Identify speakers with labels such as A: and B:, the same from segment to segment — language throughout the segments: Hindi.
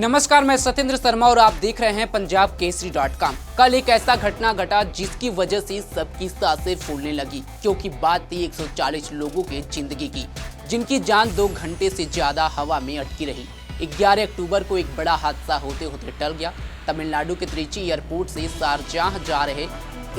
A: नमस्कार, मैं सत्येंद्र शर्मा और आप देख रहे हैं पंजाब केसरी.com। कल एक ऐसा घटना घटा जिसकी वजह से सबकी सांसें फूलने लगी, क्योंकि बात थी 140 लोगों के जिंदगी की, जिनकी जान 2 घंटे से ज्यादा हवा में अटकी रही। 11 अक्टूबर को एक बड़ा हादसा होते होते टल गया। तमिलनाडु के त्रिची एयरपोर्ट से शारजाह जा रहे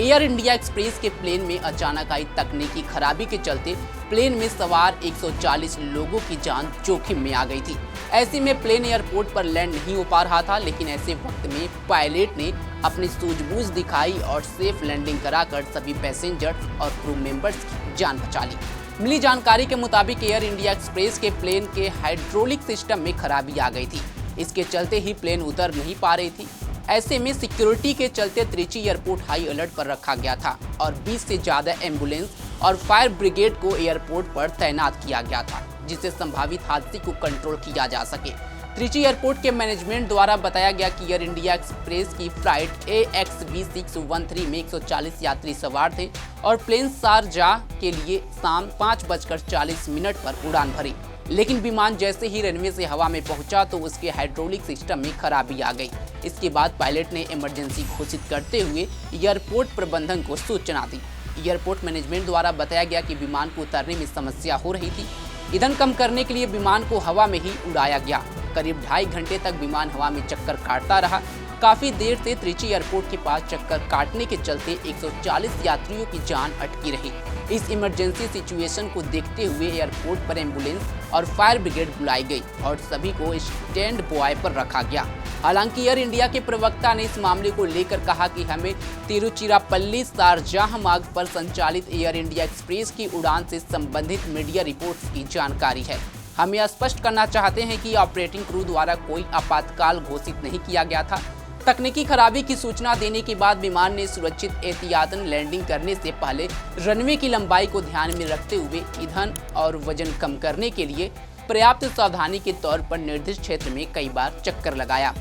A: एयर इंडिया एक्सप्रेस के प्लेन में अचानक आई तकनीकी खराबी के चलते प्लेन में सवार 140 लोगों की जान जोखिम में आ गई थी। ऐसे में प्लेन एयरपोर्ट पर लैंड नहीं हो पा रहा था, लेकिन ऐसे वक्त में पायलट ने अपनी सूझबूझ दिखाई और सेफ लैंडिंग कराकर सभी पैसेंजर्स और क्रू मेंबर्स की जान बचा ली। मिली जानकारी के मुताबिक एयर इंडिया एक्सप्रेस के प्लेन के हाइड्रोलिक सिस्टम में खराबी आ गई थी। इसके चलते ही प्लेन उतर नहीं पा रही थी। ऐसे में सिक्योरिटी के चलते त्रिची एयरपोर्ट हाई अलर्ट पर रखा गया था और 20 से ज्यादा एम्बुलेंस और फायर ब्रिगेड को एयरपोर्ट पर तैनात किया गया था, जिससे संभावित हादसे को कंट्रोल किया जा सके। त्रिची एयरपोर्ट के मैनेजमेंट द्वारा बताया गया कि एयर इंडिया एक्सप्रेस की फ्लाइट AXB613 में 140 यात्री सवार थे और प्लेन शारजाह के लिए शाम 5:40 पर उड़ान भरी। लेकिन विमान जैसे ही रनवे से हवा में पहुंचा तो उसके हाइड्रोलिक सिस्टम में खराबी आ गई। इसके बाद पायलट ने इमरजेंसी घोषित करते हुए एयरपोर्ट प्रबंधन को सूचना दी। एयरपोर्ट मैनेजमेंट द्वारा बताया गया कि विमान को उतरने में समस्या हो रही थी। ईंधन कम करने के लिए विमान को हवा में ही उड़ाया गया। करीब 2.5 घंटे तक विमान हवा में चक्कर काटता रहा। काफी देर से त्रिची एयरपोर्ट के पास चक्कर काटने के चलते 140 यात्रियों की जान अटकी रही। इस इमरजेंसी सिचुएशन को देखते हुए एयरपोर्ट पर एम्बुलेंस और फायर ब्रिगेड बुलाई गई और सभी को स्टैंड बॉय पर रखा गया। हालांकि एयर इंडिया के प्रवक्ता ने इस मामले को लेकर कहा कि हमें तिरुचिरापल्ली शारजाह मार्ग पर संचालित एयर इंडिया एक्सप्रेस की उड़ान से संबंधित मीडिया रिपोर्ट्स की जानकारी है। हम यह स्पष्ट करना चाहते हैं कि ऑपरेटिंग क्रू द्वारा कोई आपातकाल घोषित नहीं किया गया था। तकनीकी खराबी की सूचना देने के बाद विमान ने सुरक्षित एहतियातन लैंडिंग करने से पहले रनवे की लंबाई को ध्यान में रखते हुए ईंधन और वजन कम करने के लिए पर्याप्त सावधानी के तौर पर निर्दिष्ट क्षेत्र में कई बार चक्कर लगाया।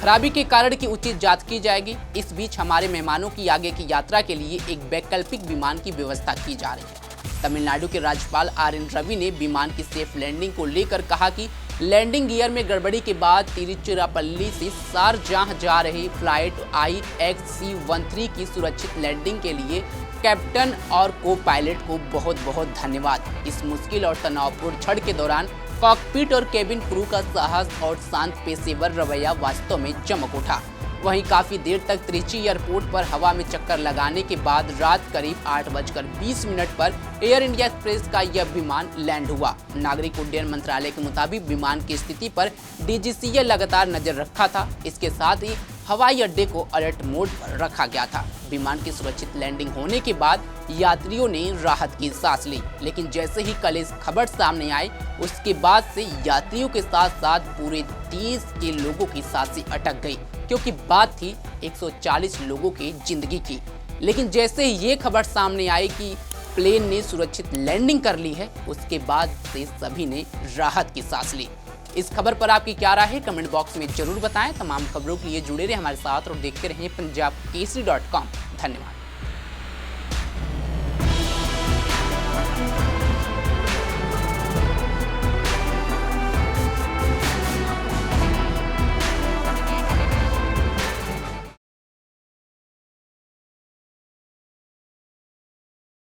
A: खराबी के कारण की उचित जांच की जाएगी। इस बीच हमारे मेहमानों की आगे की यात्रा के लिए एक वैकल्पिक विमान की व्यवस्था की जा रही है। तमिलनाडु के राज्यपाल RN रवि ने विमान की सेफ लैंडिंग को लेकर कहा कि लैंडिंग गियर में गड़बड़ी के बाद तिरुचिरापल्ली से शारजाह जा रही फ्लाइट AXC13 की सुरक्षित लैंडिंग के लिए कैप्टन और को पायलट को बहुत बहुत धन्यवाद। इस मुश्किल और तनावपूर्ण क्षण के दौरान कॉकपिट और केबिन क्रू का साहस और शांत पेशेवर रवैया वास्तव में चमक उठा। वहीं काफी देर तक त्रिची एयरपोर्ट पर हवा में चक्कर लगाने के बाद रात करीब 8:20 पर एयर इंडिया एक्सप्रेस का यह विमान लैंड हुआ। नागरिक उड्डयन मंत्रालय के मुताबिक विमान की स्थिति पर DGCA लगातार नजर रखा था। इसके साथ ही हवाई अड्डे को अलर्ट मोड पर रखा गया था। विमान की सुरक्षित लैंडिंग होने के बाद यात्रियों ने राहत की सांस ली, लेकिन जैसे ही कल इस खबर सामने आई उसके बाद से यात्रियों के साथ साथ पूरे देश के लोगों की सांसें अटक गई, क्योंकि बात थी 140 लोगों की जिंदगी की। लेकिन जैसे ही ये खबर सामने आई कि प्लेन ने सुरक्षित लैंडिंग कर ली है, उसके बाद से सभी ने राहत की सांस ली। इस खबर पर आपकी क्या राय है, कमेंट बॉक्स में जरूर बताएं। तमाम खबरों के लिए जुड़े रहे हमारे साथ और देखते रहें पंजाब केसरी.com। धन्यवाद।